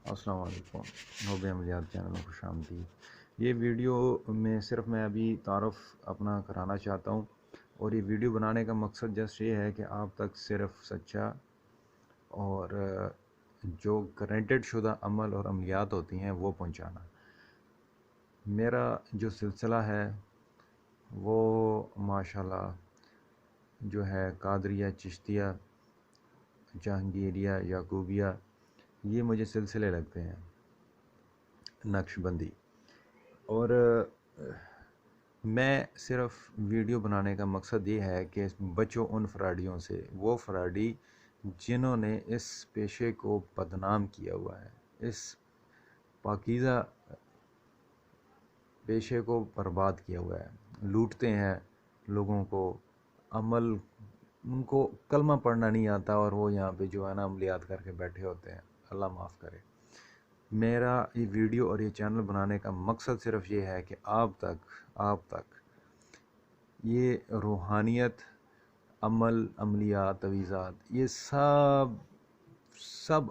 السلام علیکم، knob عملیات channel میں خوش آمدید۔ یہ ویڈیو میں صرف میں ابھی تعارف اپنا کرانا چاہتا ہوں، اور یہ ویڈیو بنانے کا مقصد جسٹ یہ ہے کہ آپ تک صرف سچا اور جو گارنٹیڈ شدہ عمل اور عملیات ہوتی ہیں وہ پہنچانا۔ میرا جو سلسلہ ہے وہ ماشاءاللہ جو ہے قادریہ، چشتیہ، جہانگیریہ، یعقوبیہ، یہ مجھے سلسلے لگتے ہیں، نقش بندی۔ اور میں صرف ویڈیو بنانے کا مقصد یہ ہے کہ بچوں ان فراڈیوں سے، وہ فراڈی جنہوں نے اس پیشے کو بدنام کیا ہوا ہے، اس پاکیزہ پیشے کو برباد کیا ہوا ہے، لوٹتے ہیں لوگوں کو، عمل ان کو کلمہ پڑھنا نہیں آتا اور وہ یہاں پہ جو ہے نا عملیات کر کے بیٹھے ہوتے ہیں۔ اللہ معاف کرے۔ میرا یہ ویڈیو اور یہ چینل بنانے کا مقصد صرف یہ ہے کہ آپ تک یہ روحانیت، عمل، عملیات، تویزات، یہ سب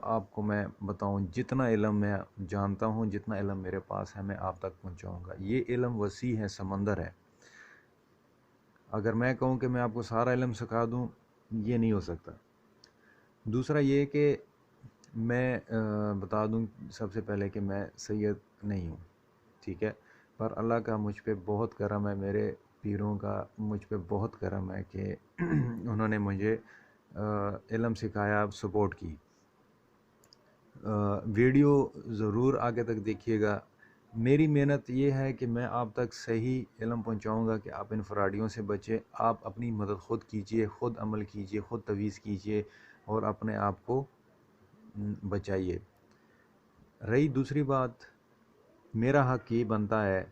آپ کو میں بتاؤں، جتنا علم میں جانتا ہوں، جتنا علم میرے پاس ہے، میں آپ تک پہنچاؤں گا۔ یہ علم وسیع ہے، سمندر ہے۔ اگر میں کہوں کہ میں آپ کو سارا علم سکھا دوں، یہ نہیں ہو سکتا۔ دوسرا یہ کہ میں بتا دوں سب سے پہلے کہ میں سید نہیں ہوں، ٹھیک ہے، پر اللہ کا مجھ پہ بہت کرم ہے، میرے پیروں کا مجھ پہ بہت کرم ہے کہ انہوں نے مجھے علم سکھایا، سپورٹ کی۔ ویڈیو ضرور آگے تک دیکھیے گا۔ میری محنت یہ ہے کہ میں آپ تک صحیح علم پہنچاؤں گا کہ آپ ان فراڈیوں سے بچیں، آپ اپنی مدد خود کیجئے، خود عمل کیجئے، خود تویز کیجئے اور اپنے آپ کو بچائیے۔ رہی دوسری بات، میرا حق یہ بنتا ہے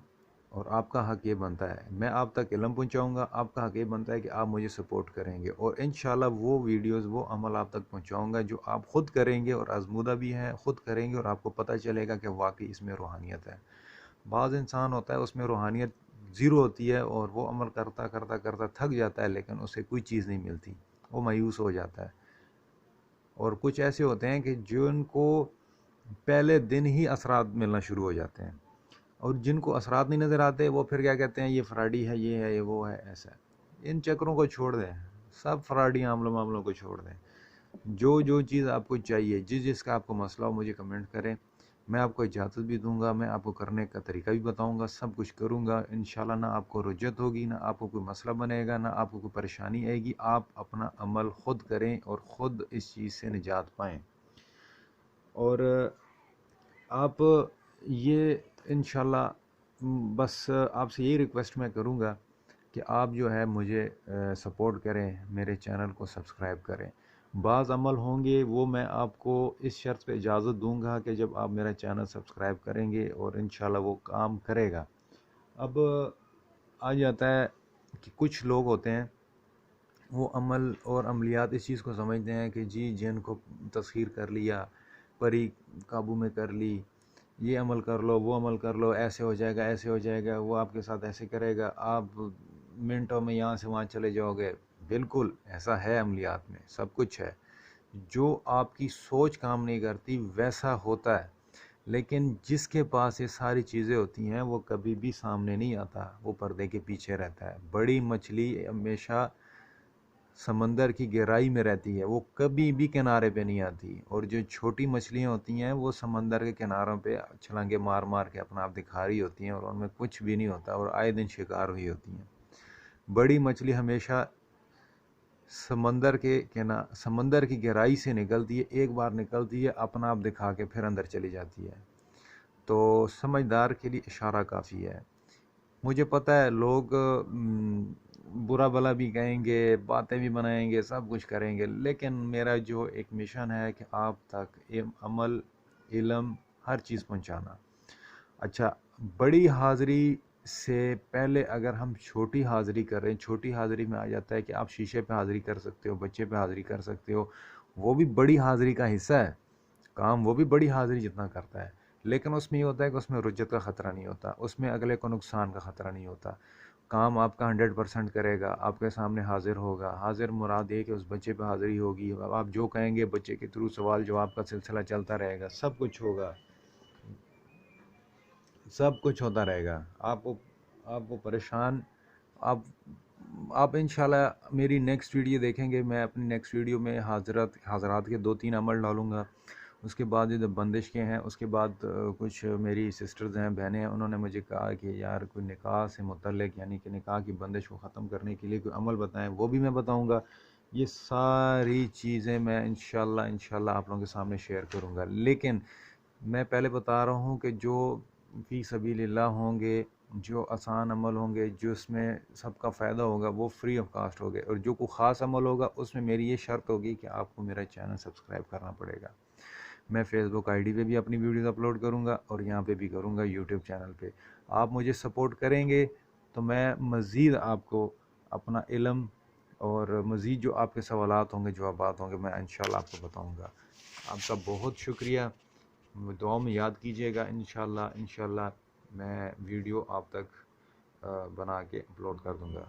اور آپ کا حق یہ بنتا ہے، میں آپ تک علم پہنچاؤں گا، آپ کا حق یہ بنتا ہے کہ آپ مجھے سپورٹ کریں گے، اور انشاءاللہ وہ ویڈیوز، وہ عمل آپ تک پہنچاؤں گا جو آپ خود کریں گے اور آزمودہ بھی ہیں، خود کریں گے اور آپ کو پتہ چلے گا کہ واقعی اس میں روحانیت ہے۔ بعض انسان ہوتا ہے اس میں روحانیت زیرو ہوتی ہے اور وہ عمل کرتا کرتا کرتا تھک جاتا ہے، لیکن اسے کوئی چیز نہیں ملتی، وہ مایوس ہو جاتا ہے۔ اور کچھ ایسے ہوتے ہیں کہ جن کو پہلے دن ہی اثرات ملنا شروع ہو جاتے ہیں، اور جن کو اثرات نہیں نظر آتے وہ پھر کیا کہتے ہیں، یہ فراڈی ہے، یہ ہے، یہ وہ ہے، ایسا ہے۔ ان چکروں کو چھوڑ دیں، سب فراڈی معاملوں کو چھوڑ دیں۔ جو چیز آپ کو چاہیے، جس کا آپ کو مسئلہ ہو، مجھے کمنٹ کریں، میں آپ کو اجازت بھی دوں گا، میں آپ کو کرنے کا طریقہ بھی بتاؤں گا، سب کچھ کروں گا انشاءاللہ۔ نہ آپ کو رجت ہوگی، نہ آپ کو کوئی مسئلہ بنے گا، نہ آپ کو کوئی پریشانی آئے گی۔ آپ اپنا عمل خود کریں اور خود اس چیز سے نجات پائیں، اور آپ یہ انشاءاللہ بس آپ سے یہی ریکویسٹ میں کروں گا کہ آپ جو ہے مجھے سپورٹ کریں، میرے چینل کو سبسکرائب کریں۔ بعض عمل ہوں گے وہ میں آپ کو اس شرط پہ اجازت دوں گا کہ جب آپ میرا چینل سبسکرائب کریں گے، اور انشاءاللہ وہ کام کرے گا۔ اب آ جاتا ہے کہ کچھ لوگ ہوتے ہیں وہ عمل اور عملیات اس چیز کو سمجھتے ہیں کہ جی جن کو تسخیر کر لیا، پری قابو میں کر لی، یہ عمل کر لو، وہ عمل کر لو، ایسے ہو جائے گا، ایسے ہو جائے گا، وہ آپ کے ساتھ ایسے کرے گا، آپ منٹوں میں یہاں سے وہاں چلے جاؤ گے۔ بالکل ایسا ہے، عملیات میں سب کچھ ہے۔ جو آپ کی سوچ کام نہیں کرتی ویسا ہوتا ہے، لیکن جس کے پاس یہ ساری چیزیں ہوتی ہیں وہ کبھی بھی سامنے نہیں آتا، وہ پردے کے پیچھے رہتا ہے۔ بڑی مچھلی ہمیشہ سمندر کی گہرائی میں رہتی ہے، وہ کبھی بھی کنارے پہ نہیں آتی، اور جو چھوٹی مچھلیاں ہوتی ہیں وہ سمندر کے کناروں پہ چھلانگے مار مار کے اپنا آپ دکھا رہی ہوتی ہیں، اور ان میں کچھ بھی نہیں ہوتا، اور آئے دن شکار ہوئی ہوتی ہیں۔ بڑی مچھلی ہمیشہ سمندر کی گہرائی سے نکلتی ہے، ایک بار نکلتی ہے، اپنا آپ دکھا کے پھر اندر چلی جاتی ہے۔ تو سمجھدار کے لیے اشارہ کافی ہے۔ مجھے پتہ ہے لوگ برا بھلا بھی کہیں گے، باتیں بھی بنائیں گے، سب کچھ کریں گے، لیکن میرا جو ایک مشن ہے کہ آپ تک عمل، علم، ہر چیز پہنچانا۔ اچھا، بڑی حاضری سے پہلے اگر ہم چھوٹی حاضری کر رہے ہیں، چھوٹی حاضری میں آ جاتا ہے کہ آپ شیشے پہ حاضری کر سکتے ہو، بچے پہ حاضری کر سکتے ہو، وہ بھی بڑی حاضری کا حصہ ہے، کام وہ بھی بڑی حاضری جتنا کرتا ہے، لیکن اس میں یہ ہوتا ہے کہ اس میں رجت کا خطرہ نہیں ہوتا، اس میں اگلے کو نقصان کا خطرہ نہیں ہوتا، کام آپ کا 100% کرے گا، آپ کے سامنے حاضر ہوگا. حاضر مراد یہ کہ اس بچے پہ حاضری ہوگی، آپ جو کہیں گے بچے کے تھرو سوال جواب کا سلسلہ چلتا رہے گا، سب کچھ ہوگا، سب کچھ ہوتا رہے گا. آپ کو پریشان آپ انشاءاللہ میری نیکسٹ ویڈیو دیکھیں گے. میں اپنی نیکسٹ ویڈیو میں حضرات کے 2-3 عمل ڈالوں گا. اس کے بعد جو بندش کے ہیں، اس کے بعد کچھ میری سسٹرز ہیں، بہنیں ہیں، انہوں نے مجھے کہا کہ یار کوئی نکاح سے متعلق، یعنی کہ نکاح کی بندش کو ختم کرنے کے لیے کوئی عمل بتائیں، وہ بھی میں بتاؤں گا. یہ ساری چیزیں میں انشاءاللہ آپ لوگوں کے سامنے شیئر کروں گا. لیکن میں پہلے بتا رہا ہوں کہ جو فی سبیل اللہ ہوں گے، جو آسان عمل ہوں گے، جو اس میں سب کا فائدہ ہوگا، وہ فری آف کاسٹ ہوگے. اور جو کوئی خاص عمل ہوگا اس میں میری یہ شرط ہوگی کہ آپ کو میرا چینل سبسکرائب کرنا پڑے گا. میں فیس بک آئی ڈی پہ بھی اپنی ویڈیوز اپلوڈ کروں گا اور یہاں پہ بھی کروں گا یوٹیوب چینل پہ. آپ مجھے سپورٹ کریں گے تو میں مزید آپ کو اپنا علم اور مزید جو آپ کے سوالات ہوں گے، جوابات ہوں گے، میں انشاءاللہ آپ کو بتاؤں گا. آپ کا بہت شکریہ. دعاؤں میں یاد کیجیے گا. انشاءاللہ میں ویڈیو آپ تک بنا کے اپلوڈ کر دوں گا.